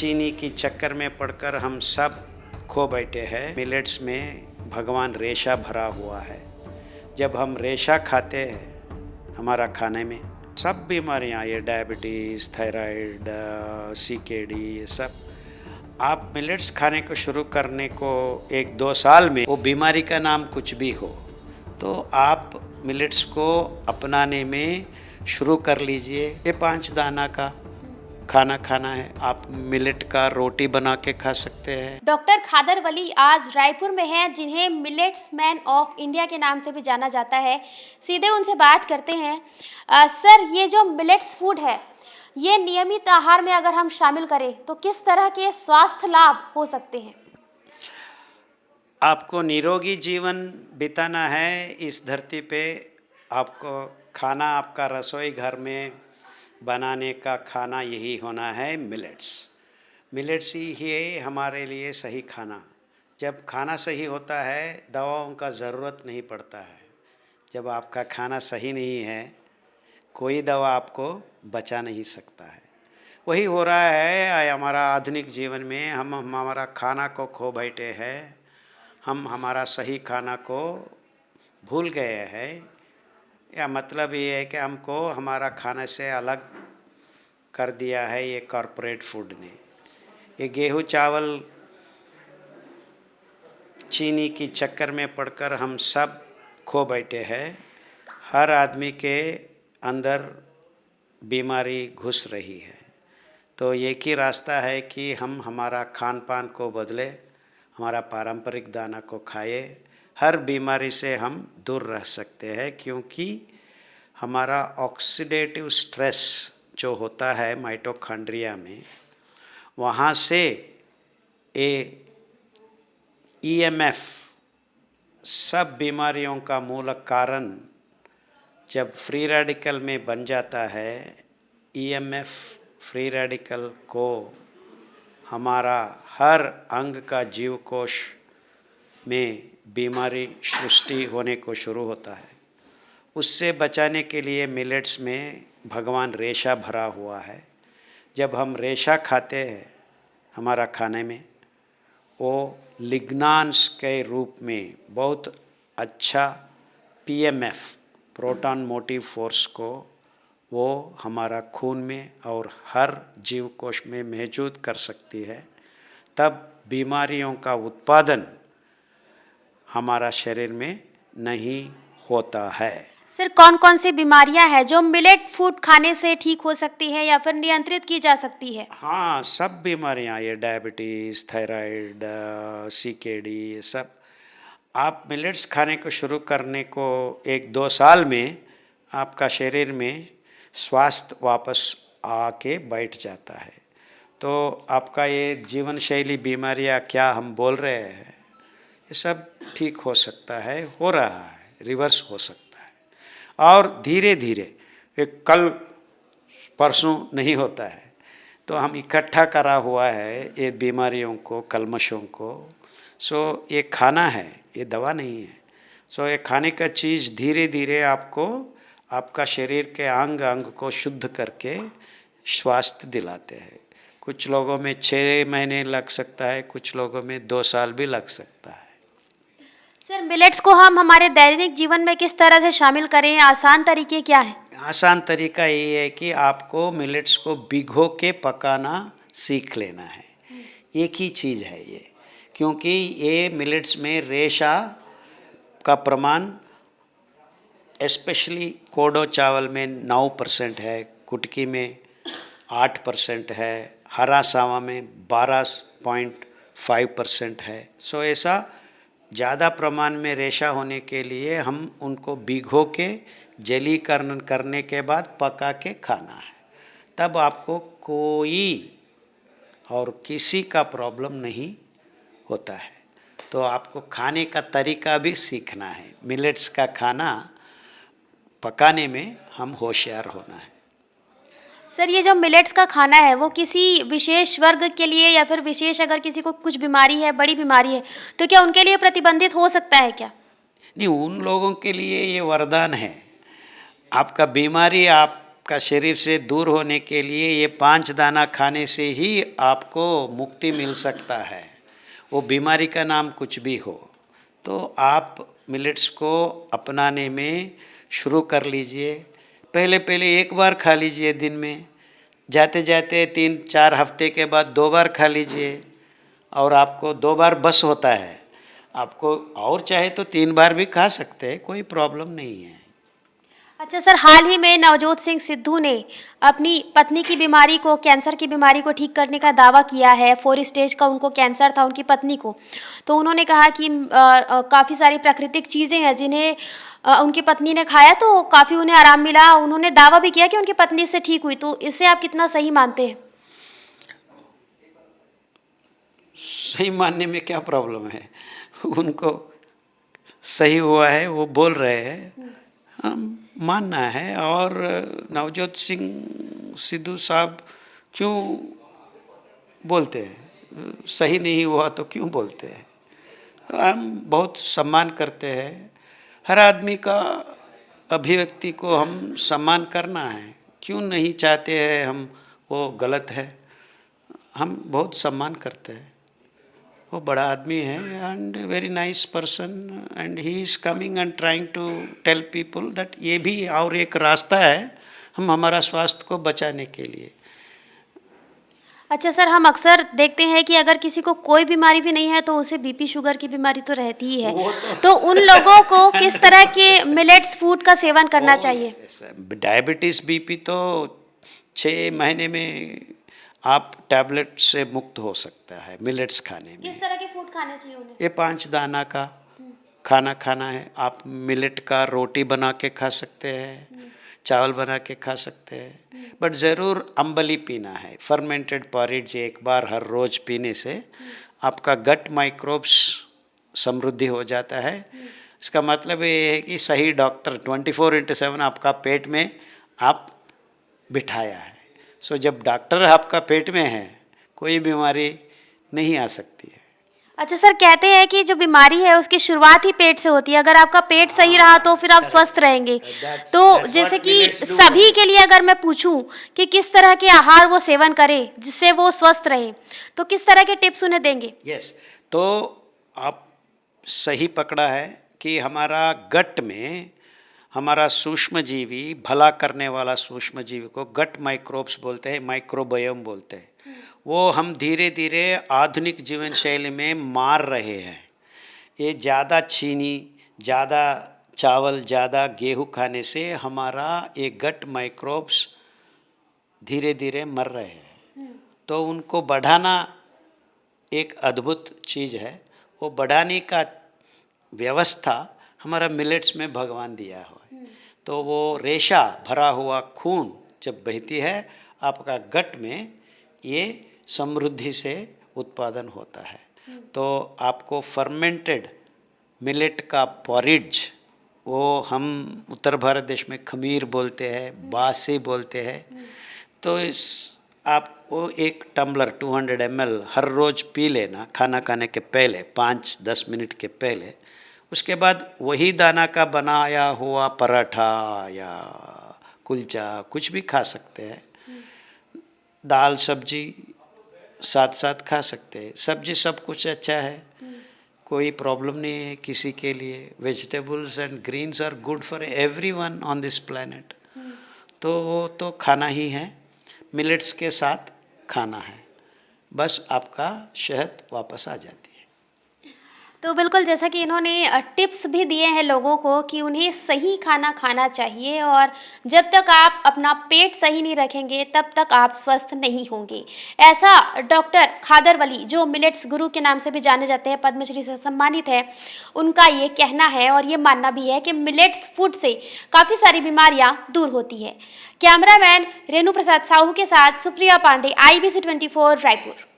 चीनी की चक्कर में पड़कर हम सब खो बैठे हैं। मिलेट्स में भगवान रेशा भरा हुआ है। जब हम रेशा खाते हैं हमारा खाने में सब बीमारियां, ये डायबिटीज़, थायराइड, सीकेडी, ये सब आप मिलेट्स खाने को शुरू करने को 1-2 साल में वो बीमारी का नाम कुछ भी हो तो आप मिलेट्स को अपनाने में शुरू कर लीजिए। ये 5 दाना का खाना खाना है, आप मिलेट का रोटी बना के खा सकते हैं। डॉक्टर खादर वली आज रायपुर में हैं, जिन्हें मिलेट्स मैन ऑफ इंडिया के नाम से भी जाना जाता है। सीधे उनसे बात करते हैं। सर, ये जो मिलेट्स फूड है, ये नियमित आहार में अगर हम शामिल करें तो किस तरह के स्वास्थ्य लाभ हो सकते हैं? आपको निरोगी जीवन बिताना है इस धरती पे, आपको खाना आपका रसोई घर में बनाने का खाना यही होना है मिलेट्स। मिलेट्स ही है हमारे लिए सही खाना। जब खाना सही होता है दवाओं का ज़रूरत नहीं पड़ता है। जब आपका खाना सही नहीं है कोई दवा आपको बचा नहीं सकता है। वही हो रहा है हमारा आधुनिक जीवन में। हम हमारा खाना को खो बैठे हैं, हम हमारा सही खाना को भूल गए हैं। या मतलब ये है कि हमको हमारा खाने से अलग कर दिया है ये कॉरपोरेट फूड ने। ये गेहूँ चावल चीनी की चक्कर में पड़कर हम सब खो बैठे हैं। हर आदमी के अंदर बीमारी घुस रही है। तो एक ही रास्ता है कि हम हमारा खान पान को बदले, हमारा पारंपरिक दाना को खाए। हर बीमारी से हम दूर रह सकते हैं, क्योंकि हमारा ऑक्सीडेटिव स्ट्रेस जो होता है माइटोकॉन्ड्रिया में, वहाँ से ईएमएफ सब बीमारियों का मूल कारण जब फ्री रेडिकल में बन जाता है। ईएमएफ फ्री रेडिकल को हमारा हर अंग का जीव कोश में बीमारी सृष्टि होने को शुरू होता है। उससे बचाने के लिए मिलेट्स में भगवान रेशा भरा हुआ है। जब हम रेशा खाते हैं हमारा खाने में, वो लिग्नांस के रूप में बहुत अच्छा पीएमएफ प्रोटॉन मोटिव फोर्स को वो हमारा खून में और हर जीव कोश में मौजूद कर सकती है। तब बीमारियों का उत्पादन हमारा शरीर में नहीं होता है। सर, कौन कौन सी बीमारियां हैं जो मिलेट फूड खाने से ठीक हो सकती है या फिर नियंत्रित की जा सकती है? हाँ, सब बीमारियाँ, ये डायबिटीज़, थायराइड, सीकेडी, ये सब आप मिलेट्स खाने को शुरू करने को 1-2 साल में आपका शरीर में स्वास्थ्य वापस आके बैठ जाता है। तो आपका ये जीवन शैली बीमारियाँ क्या हम बोल रहे हैं, ये सब ठीक हो सकता है, हो रहा है, रिवर्स हो सकता है। और धीरे धीरे एक कल परसों नहीं होता है। तो हम इकट्ठा करा हुआ है ये बीमारियों को, कल्मशों को। सो ये खाना है, ये दवा नहीं है। सो ये खाने का चीज़ धीरे धीरे आपको आपका शरीर के अंग अंग को शुद्ध करके स्वास्थ्य दिलाते हैं। कुछ लोगों में 6 महीने लग सकता है, कुछ लोगों में 2 साल भी लग सकता है। सर, मिलेट्स को हम हमारे दैनिक जीवन में किस तरह से शामिल करें? आसान तरीके क्या है? आसान तरीका ये है कि आपको मिलेट्स को भिगो के पकाना सीख लेना है। एक ही चीज़ है ये, क्योंकि ये मिलेट्स में रेशा का प्रमाण स्पेशली कोडो चावल में 9% है, कुटकी में 8% है, हरा सावा में 12.5% है। सो ऐसा ज़्यादा प्रमाण में रेशा होने के लिए हम उनको भिगो के जलीकरण करने के बाद पका के खाना है। तब आपको कोई और किसी का प्रॉब्लम नहीं होता है। तो आपको खाने का तरीका भी सीखना है। मिलेट्स का खाना पकाने में हम होशियार होना है। सर, ये जो मिलेट्स का खाना है वो किसी विशेष वर्ग के लिए या फिर विशेष, अगर किसी को कुछ बीमारी है, बड़ी बीमारी है, तो क्या उनके लिए प्रतिबंधित हो सकता है क्या? नहीं, उन लोगों के लिए ये वरदान है। आपका बीमारी आप आपका शरीर से दूर होने के लिए ये 5 दाना खाने से ही आपको मुक्ति मिल सकता है। वो बीमारी का नाम कुछ भी हो, तो आप मिलेट्स को अपनाने में शुरू कर लीजिए। पहले पहले 1 बार खा लीजिए दिन में, जाते जाते 3-4 हफ्ते के बाद 2 बार खा लीजिए, और आपको 2 बार बस होता है। आपको और चाहे तो 3 बार भी खा सकते हैं, कोई प्रॉब्लम नहीं है। अच्छा सर, हाल ही में नवजोत सिंह सिद्धू ने अपनी पत्नी की बीमारी को, कैंसर की बीमारी को ठीक करने का दावा किया है। 4 स्टेज का उनको कैंसर था, उनकी पत्नी को। तो उन्होंने कहा कि काफ़ी सारी प्राकृतिक चीज़ें हैं जिन्हें उनकी पत्नी ने खाया तो काफ़ी उन्हें आराम मिला। उन्होंने दावा भी किया कि उनकी पत्नी इससे ठीक हुई। तो इसे आप कितना सही मानते हैं? सही मानने में क्या प्रॉब्लम है? उनको सही हुआ है, वो बोल रहे हैं, हम मानना है। और नवजोत सिंह सिद्धू साहब क्यों बोलते हैं? सही नहीं हुआ तो क्यों बोलते हैं? हम बहुत सम्मान करते हैं। हर आदमी का अभिव्यक्ति को हम सम्मान करना है। क्यों नहीं चाहते हैं हम वो गलत है? हम बहुत सम्मान करते हैं। वो बड़ा आदमी है and very nice person, and he is coming and trying to tell people that ये भी और एक रास्ता है हम हमारा स्वास्थ्य को बचाने के लिए। अच्छा सर, हम अक्सर देखते हैं कि अगर किसी को कोई बीमारी भी नहीं है तो उसे बीपी शुगर की बीमारी तो रहती ही है। तो उन लोगों को किस तरह के मिलेट्स फूड का सेवन करना चाहिए? डायबिटीज़ बीपी तो 6 महीने में आप टैबलेट से मुक्त हो सकता है मिलेट्स खाने में। किस तरह के फूड खाने चाहिए उन्हें? ये 5 दाना का खाना खाना है। आप मिलेट का रोटी बना के खा सकते हैं, चावल बना के खा सकते हैं, बट ज़रूर अम्बली पीना है। फर्मेंटेड पॉरिज एक बार हर रोज़ पीने से आपका गट माइक्रोब्स समृद्धि हो जाता है। इसका मतलब ये है कि सही डॉक्टर 24/7 आपका पेट में आप बिठाया है। सो जब डॉक्टर आपका पेट में है, कोई बीमारी नहीं आ सकती है। अच्छा सर, कहते हैं कि जो बीमारी है उसकी शुरुआत ही पेट से होती है। अगर आपका पेट सही रहा तो फिर आप स्वस्थ रहेंगे। तो जैसे कि सभी के लिए अगर मैं पूछूं कि किस तरह के आहार वो सेवन करें जिससे वो स्वस्थ रहे, तो किस तरह के टिप्स उन्हें देंगे? यस, तो आप सही पकड़ा है कि हमारा गट में हमारा सूक्ष्म जीवी, भला करने वाला सूक्ष्म जीवी को गट माइक्रोब्स बोलते हैं, माइक्रोबायोम बोलते हैं। वो हम धीरे धीरे आधुनिक जीवन शैली में मार रहे हैं। ये ज़्यादा चीनी, ज़्यादा चावल, ज़्यादा गेहूँ खाने से हमारा ये गट माइक्रोब्स धीरे धीरे मर रहे हैं। तो उनको बढ़ाना एक अद्भुत चीज़ है। वो बढ़ाने का व्यवस्था हमारा मिलेट्स में भगवान दिया हुआ है। तो वो रेशा भरा हुआ खून जब बहती है, आपका गट में ये समृद्धि से उत्पादन होता है। तो आपको फर्मेंटेड मिलेट का पॉरिज, वो हम उत्तर भारत देश में खमीर बोलते हैं, बासी बोलते हैं। तो इस आप वो 1 टम्बलर 200 ml हर रोज़ पी लेना खाना खाने के पहले, 5-10 मिनट के पहले। उसके बाद वही दाना का बनाया हुआ पराठा या कुलचा कुछ भी खा सकते हैं। दाल सब्जी साथ साथ खा सकते हैं। सब्जी सब कुछ अच्छा है, कोई प्रॉब्लम नहीं है किसी के लिए। Vegetables and greens are good for everyone on this planet. तो वो तो खाना ही है, मिलेट्स के साथ खाना है, बस आपका सेहत वापस आ जाती है। तो बिल्कुल, जैसा कि इन्होंने टिप्स भी दिए हैं लोगों को कि उन्हें सही खाना खाना चाहिए, और जब तक आप अपना पेट सही नहीं रखेंगे तब तक आप स्वस्थ नहीं होंगे। ऐसा डॉक्टर खादर वली, जो मिलेट्स गुरु के नाम से भी जाने जाते हैं, पद्मश्री से सम्मानित है, उनका ये कहना है और ये मानना भी है कि मिलेट्स फूड से काफ़ी सारी बीमारियाँ दूर होती है। कैमरामैन रेणु प्रसाद साहू के साथ सुप्रिया पांडे, IBC 24 रायपुर।